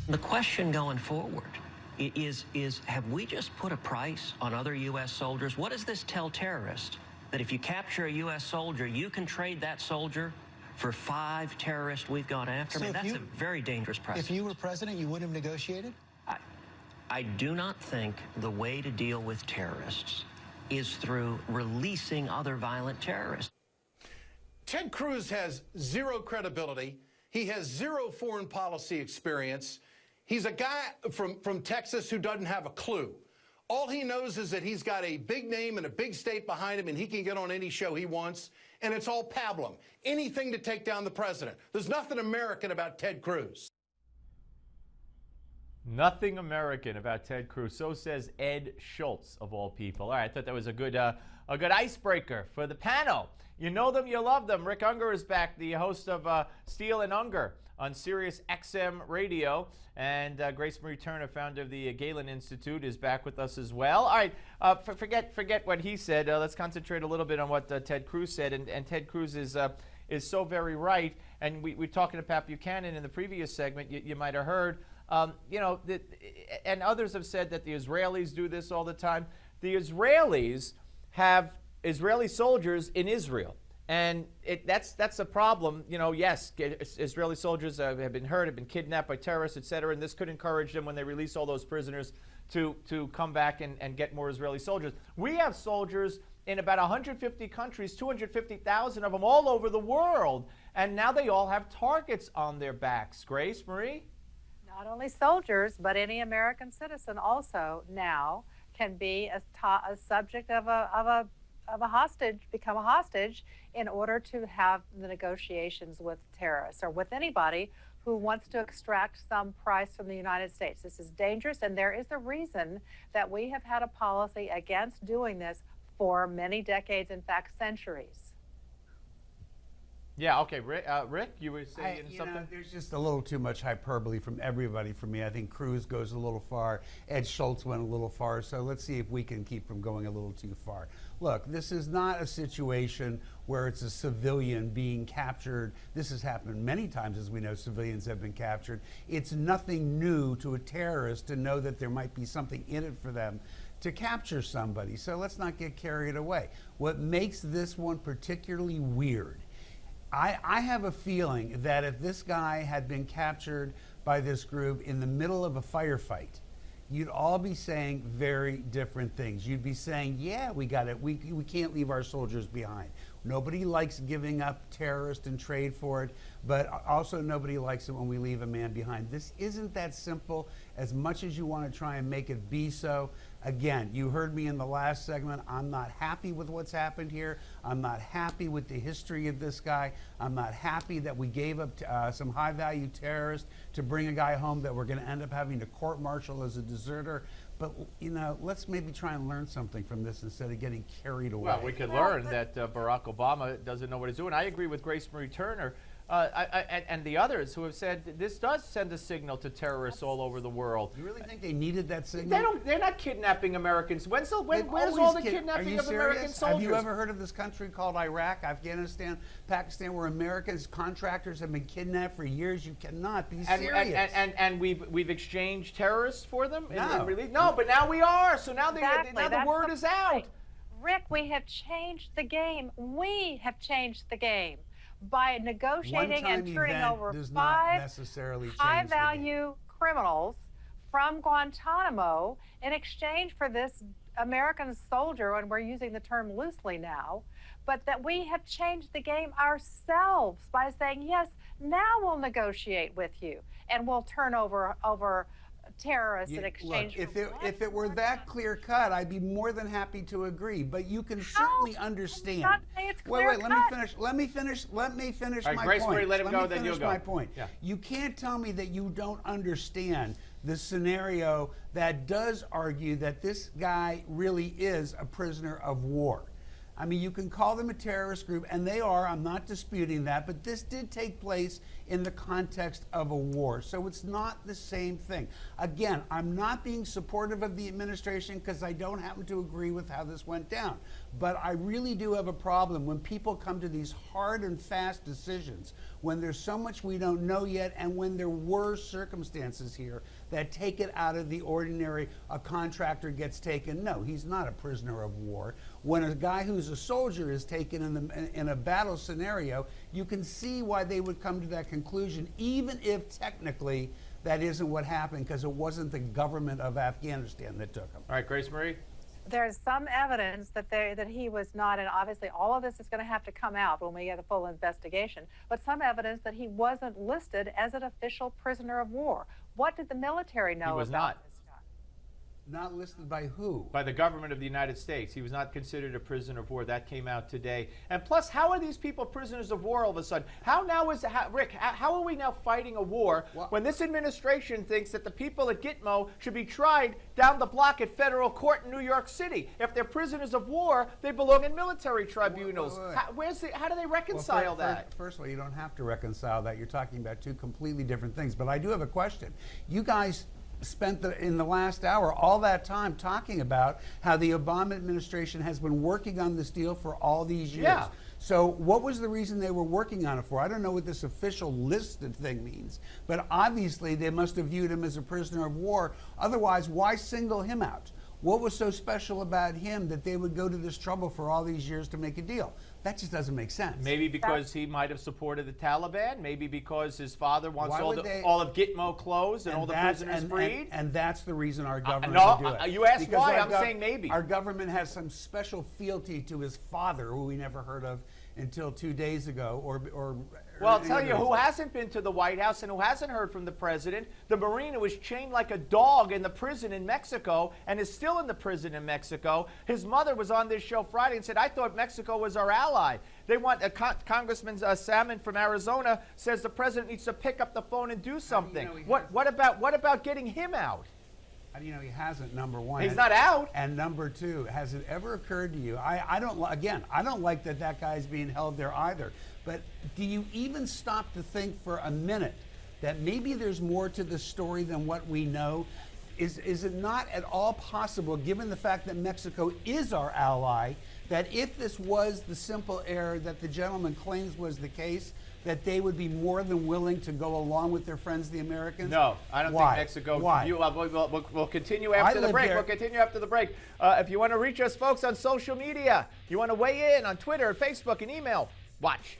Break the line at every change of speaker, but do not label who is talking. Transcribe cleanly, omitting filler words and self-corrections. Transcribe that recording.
The question going forward is have we just put a price on other U.S. soldiers? What does this tell terrorists? That if you capture a U.S. soldier, you can trade that soldier for 5 terrorists we've gone after?
So
I mean, that's a very dangerous precedent.
If you were president, you wouldn't have negotiated?
I do not think the way to deal with terrorists is through releasing other violent terrorists.
Ted Cruz has zero credibility. He has zero foreign policy experience. He's a guy from Texas who doesn't have a clue. All he knows is that he's got a big name and a big state behind him, and he can get on any show he wants, and it's all pablum. Anything to take down the president. There's nothing American about Ted Cruz.
Nothing American about Ted Cruz. So says Ed Schultz, of all people. All right, I thought that was a good icebreaker for the panel. You know them, you love them. Rick Ungar is back, the host of Steele and Ungar on SiriusXM Radio. And Grace Marie Turner, founder of the Galen Institute, is back with us as well. All right, forget what he said. Let's concentrate a little bit on what Ted Cruz said. And Ted Cruz is so very right. And we're talking to Pat Buchanan in the previous segment. You might have heard. And others have said that the Israelis do this all the time. The Israelis have Israeli soldiers in Israel. And that's a problem. Yes, Israeli soldiers have been hurt, have been kidnapped by terrorists, etc. And this could encourage them, when they release all those prisoners, to come back and get more Israeli soldiers. We have soldiers in about 150 countries, 250,000 of them all over the world. And now they all have targets on their backs. Grace Marie?
Not only soldiers, but any American citizen also now can be a subject of a hostage, become a hostage, in order to have the negotiations with terrorists or with anybody who wants to extract some price from the United States. This is dangerous, and there is a reason that we have had a policy against doing this for many decades, in fact, centuries.
Yeah, okay. Rick, you were saying something?
There's just a little too much hyperbole from everybody for me. I think Cruz goes a little far. Ed Schultz went a little far. So let's see if we can keep from going a little too far. Look, this is not a situation where it's a civilian being captured. This has happened many times, as we know, civilians have been captured. It's nothing new to a terrorist to know that there might be something in it for them to capture somebody. So let's not get carried away. What makes this one particularly weird, I have a feeling that if this guy had been captured by this group in the middle of a firefight, you'd all be saying very different things. You'd be saying, yeah, we got it. We can't leave our soldiers behind. Nobody likes giving up terrorists and trade for it, but also nobody likes it when we leave a man behind. This isn't that simple, as much as you want to try and make it be so. Again, you heard me in the last segment. I'm not happy with what's happened here. I'm not happy with the history of this guy. I'm not happy that we gave up some high-value terrorists to bring a guy home that we're going to end up having to court-martial as a deserter. But, let's maybe try and learn something from this instead of getting carried away.
Well, we could learn that Barack Obama doesn't know what he's doing. I agree with Grace Marie Turner and the others who have said this does send a signal to terrorists all over the world.
You really think they needed that signal?
They're not kidnapping Americans. Where's all the kidnapping of American soldiers?
Have you ever heard of this country called Iraq, Afghanistan, Pakistan, where Americans, contractors have been kidnapped for years? You cannot be serious.
And we've exchanged terrorists for them?
No.
No, but now we are. So now,
Exactly.
the word is out.
Rick, we have changed the game. We have changed the game by negotiating and turning over 5 high-value criminals from Guantanamo in exchange for this American soldier, and we're using the term loosely now, but that we have changed the game ourselves by saying, yes, now we'll negotiate with you, and we'll turn over terrorists in exchange.
Look, if it were that clear cut, I'd be more than happy to agree. But you can certainly understand.
Not say it's clear
Wait, let me finish my
Grace
point.
Marie, let him go, then you'll go.
My point.
Yeah.
You can't tell me that you don't understand the scenario that does argue that this guy really is a prisoner of war. I mean, you can call them a terrorist group, and they are. I'm not disputing that, but this did take place in the context of a war, so it's not the same thing. Again, I'm not being supportive of the administration because I don't happen to agree with how this went down, but I really do have a problem when people come to these hard and fast decisions when there's so much we don't know yet, and when there were circumstances here that take it out of the ordinary. A contractor gets taken. No, he's not a prisoner of war. When a guy who's a soldier is taken in a battle scenario, you can see why they would come to that conclusion, even if technically that isn't what happened, because it wasn't the government of Afghanistan that took him.
All right, Grace Marie.
There's some evidence that he was not, and obviously all of this is going to have to come out when we get a full investigation, but some evidence that he wasn't listed as an official prisoner of war. What did the military know about this guy?
Not listed by who?
By the government of the United States. He was not considered a prisoner of war. That came out today. And plus, how are these people prisoners of war all of a sudden? Rick, how are we now fighting a war when this administration thinks that the people at Gitmo should be tried down the block at federal court in New York City? If they're prisoners of war, they belong in military tribunals. How do they reconcile that?
First of all, you don't have to reconcile that. You're talking about two completely different things. But I do have a question. You guys spent in the last hour all that time talking about how the Obama administration has been working on this deal for all these years.
Yeah.
So what was the reason they were working on it for? I don't know what this official listed thing means, but obviously they must have viewed him as a prisoner of war. Otherwise, why single him out? What was so special about him that they would go to this trouble for all these years to make a deal? That just doesn't make sense.
Maybe because he might have supported the Taliban. Maybe because his father wants all of Gitmo closed and all the prisoners freed.
And that's the reason our government would do it.
You asked why. I'm saying maybe.
Our government has some special fealty to his father, who we never heard of until 2 days ago.
Well, I'll tell you who hasn't been to the White House and who hasn't heard from the president. The Marine who was chained like a dog in the prison in Mexico and is still in the prison in Mexico. His mother was on this show Friday and said, I thought Mexico was our ally. They want Congressman Salmon from Arizona says the president needs to pick up the phone and do something. What about getting him out?
How do you know he hasn't, number one?
He's not out.
And number two, has it ever occurred to you? I don't like that guy's being held there either. But do you even stop to think for a minute that maybe there's more to the story than what we know? Is it not at all possible, given the fact that Mexico is our ally, that if this was the simple error that the gentleman claims was the case, that they would be more than willing to go along with their friends, the Americans?
No, I don't think Mexico.
Why?
We'll continue after the break. We'll continue after the break. If you want to reach us, folks, on social media, you want to weigh in on Twitter, Facebook, and email, watch.